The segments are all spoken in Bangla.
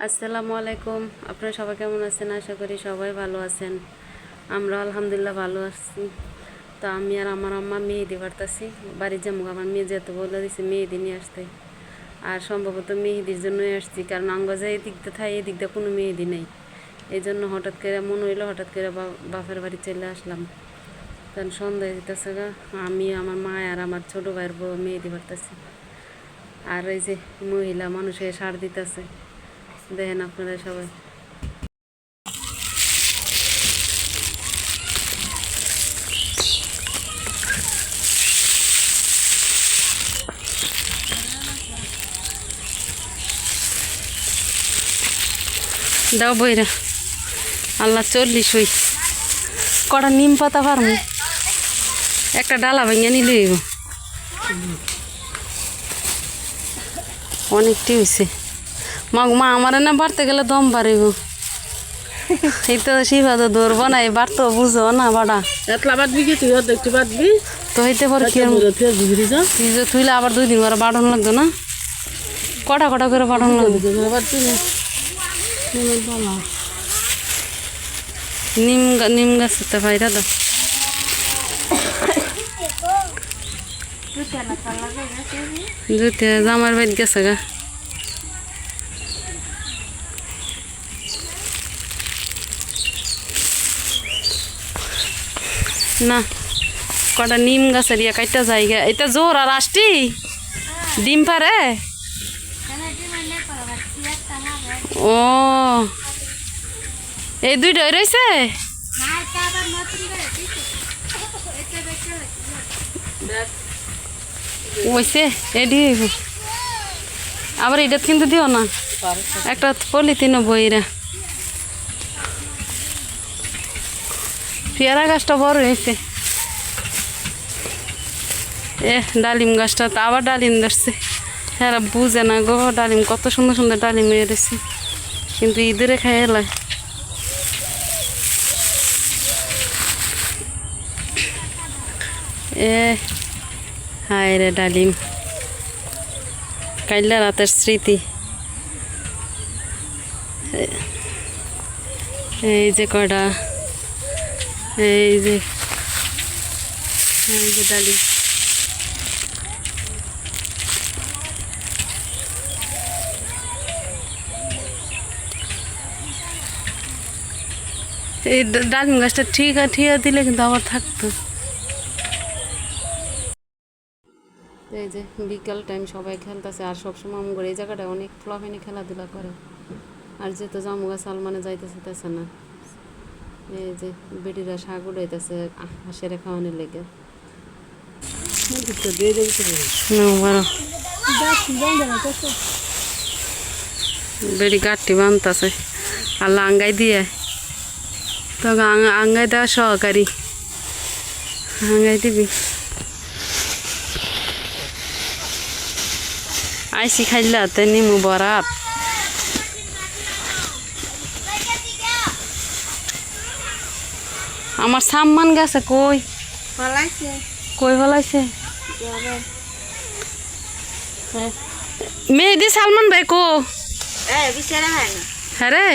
আসসালামু আলাইকুম। আপনারা সবাই কেমন আছেন? আশা করি সবাই ভালো আছেন। আমরা আলহামদুলিল্লাহ ভালো আছি। তো আমি আর আমার আম্মা মেহেদি বাড়তেছি। বাড়ির যাবো, আমার মেয়ে যেতে বলে দিছে মেহেদি নিয়ে আসতে। আর সম্ভবত মেহেদির জন্যই আসছি, কারণ আঙ্গজা এই দিকটা থাই, এই দিকটা কোনো মেহেদি নেই। এই জন্য হঠাৎ করে মনে হইলো, হঠাৎ করে বাপের বাড়ি চলে আসলাম। কারণ সন্ধ্যা দিতেছে গা, আমি আমার মা আর আমার ছোটো ভাইয়ের বউ মেহেদি বাড়তেছি। আর এই যে মহিলা মানুষে সার দিতেছে, দেখেন আপনারা সবাই। দাও বইরা আল্লাহ 40 হই কটা নিম পাতা পারমু, একটা ডালা ভেঙে নিলে অনেকটি হয়েছে। মা আমার না বাড়তে গেলে দম পারিব। এই তো শিবা তো ধরবো না, এবার তো বুঝো না বাড়া এতলা বাদবি কি তুই দেখতে বাদবি তো হইতে পারে কি থুইলে আবার 2 দিন করে বাড়ানো লাগতো না, কটা কটা করে বাড়ানো লাগতো। নিম গাছ পাইরা দাও। জুতে জামার বাইত গেছে গা। না কটা নিম গাছের ইয়া কাইটা জায়গা, এটা জোর আর আসটি ডিম পারে। ও এই দুইটা রয়েছে, ওইছে এডি আবার এটা কিন্তু দিও না, একটা পলিথিন বইরা। পেয়ারা গাছটা বড় হয়েছে। ডালিম গাছটা তো আবার ডালিম ধরছে। হ্যাঁ বুঝে না গো, ডালিম কত সুন্দর সুন্দর ডালিম এসেছে, কিন্তু ইঁদুরে খাই এলায়। হায় রে ডালিম, কাইলা রাতের স্মৃতি। এই যে কয়টা, এই যে ডালিম। এই ডালিম গাছটা ঠিক দিলে কিন্তু আবার থাকতো। এই যে বিকাল টাইম সবাই খেলতেছে, আর সবসময় আমার এই জায়গাটা অনেক ফ্লফেনে খেলাধুলা করে। আর যেহেতু জামু গাছ সালমানে যাইতেছে না, এই যে বেটিরা শাক উড়াইতেছে হাঁসের খাওয়ানোর লেগে। বেড়ি গাঠটি বানতেছে আল্লাহ আঙ্গাই দিয়ে, তো আঙ্গাই দেওয়া সহকারী আঙ্গাই দিবি। আইসি খাইলা তে নিমু বরাত। আমার সাম্মান গেছে কই ফলাইছে মেহেদি সালমান ভাই কো? হ্যাঁ রে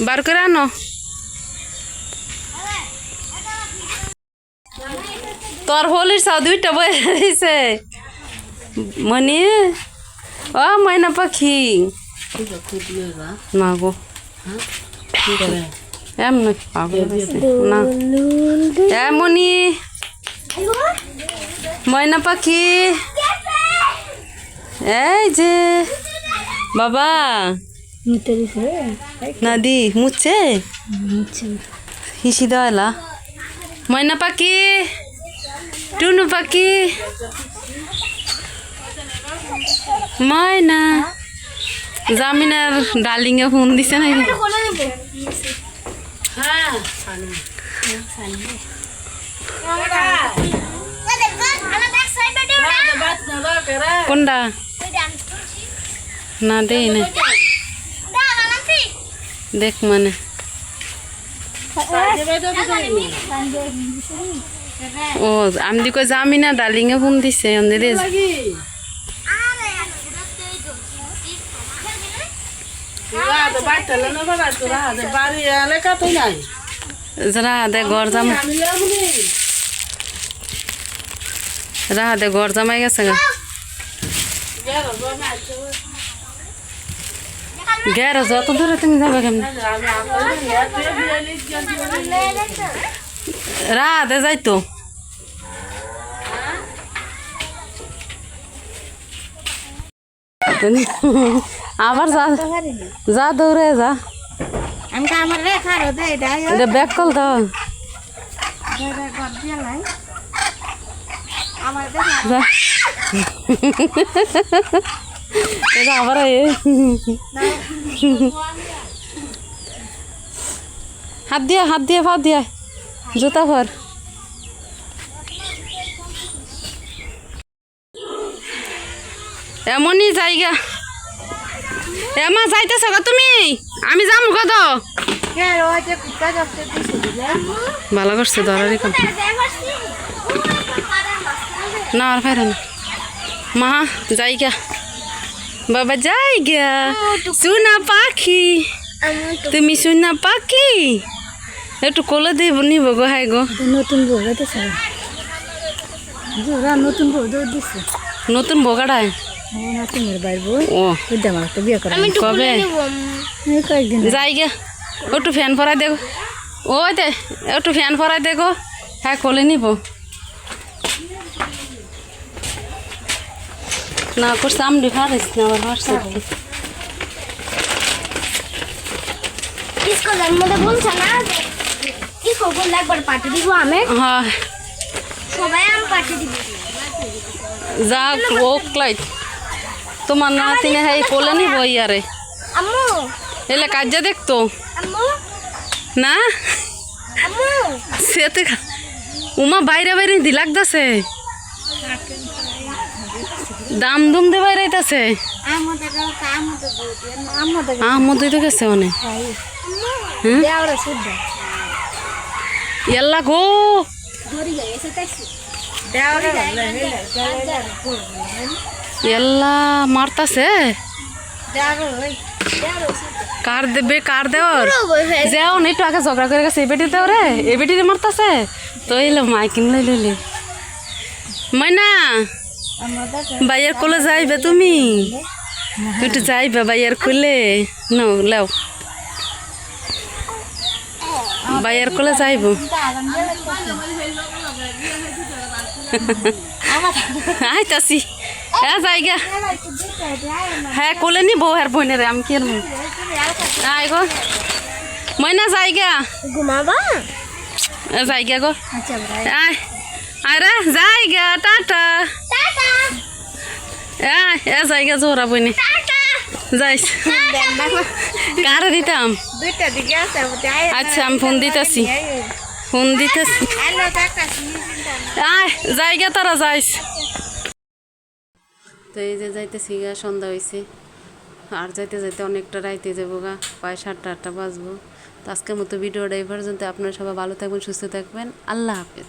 বার করে আনো। তোর হোলির সাউ 2টা বই দিছে মনি। ও ময়না পাখি না গো, এমনি পাগল না। মনি ময়না পাখি, এই যে বাবা নাদি মুচ্ছে হিসি দেওয়ালা। ময়না পাখি, টুনু পাখি, ময়না জামিনার ডার্লিংয়ে ফোন দিছে নাকি? কোনটা না দেই না দেখ মানে ও আমি দি কই জামিনা ডার্লিংয়ে ফোন দিছে। রাহাতে বাড়ি তাহলে না বাড়াই তো রাহাতে বাড়ি এলাকা তো নাই রাহাতে ঘর জামাই আমি এমনি রাহাতে ঘর জামাই গেছে গা গেল জমা আছে গ্যারেজ অত দূরে তুমি যাবে কেমন আমি আপনাদের এত বিয়ালি গেছি রাহাতে যাইতো আবার যা যা দৌড়ে যা আমি আমার রেখা রোদে এটা এটা ব্যাক কল তো আমার দেখা যা এটা আবার হাত দিয়ে পা দিয়ে জুতা ভর এমনই জায়গা এমা যাইতেছ গো তুমি আমি যাম গো তো কে রোজে কুত্তা জপতে দিছে দিলে ভালো করছে ধরারই কম না আর ফের না মা জায়গা বাবা জায়গা সোনা পাখি তুমি সোনা পাখি একটু কোলে দিব নিব গো হাই গো নতুন বউ দিছে জোরা নতুন বউ দিছে নতুন বোগাড়ায় নতুন বাইর বউ ও বুঝতে আমার তো বিয়ে করা কবে কয়েকদিন জায়গা একটু ফ্যান ফরাই দেখো ওই দে একটু ফ্যান ফরাই দেখো হ্যাঁ কোলে নিব না করছে আমডি ফারিস না আবার ফারছে इसको জন্মতে বলছ না इसको বললে একবার পার্টি দিব আমি হ্যাঁ সবাই আম পার্টি দিব যা ওক লাইট তোমার নাতিনে হ্যাঁ কোলে নিব ইয়ারে আম্মু এলে কাজে দেখতো আম্মু না আম্মু সেতে উমা বাইরে বাইরে দি লাগতাছে দাম দুম দে বাইরে আইতাছে আম্মু দেখো আম্মু তো বলতে আম্মু দেখো মধ্যে তো গেছে অনেক আম্মু দেওরা শুদ্ধ এল্লা গো ধরি যায় এসে ট্যাক্সি দেওরা এল্লা মারতাছে কার দেবে কার দেওয়ার যাও না একটু আগে ঝগড়া করে গেছে এই বেটিতে ওরে এই বেটিতে মারতাছে তো এলো মাইকিন লই লইলে মাইনা বাইয়ের কোলে যাইবে তুমি একটু যাইবে বাইয়ের কোলে নো লাও বাইয়ের কোলে যাইব আইতাছি হ্যাঁ জায়গা হ্যাঁ কোলে নিবো হ্যাঁ বোনের আমি কি আয় গো ময়না জায়গা ঘুমাবা জায়গা গো আচ্ছা আয় আরে জায়গা টাটা টাটা এ জায়গা জোরা বইনি যাইস কারে দিতাম দুইটা দিকে আছে আচ্ছা আমি ফোন দিতেছি হ্যালো টাটা আয় জায়গা তারা যাইস তো এই যে যাইতেছি গা সন্ধ্যা হয়েছে আর যাইতে যাইতে অনেকটা রাইতে যাবো গা প্রায় 7টা 8টা বাজবো তো আজকের মতো ভিডিওটা এই পর্যন্ত আপনারা সবাই ভালো থাকবেন সুস্থ থাকবেন আল্লাহ হাফেজ।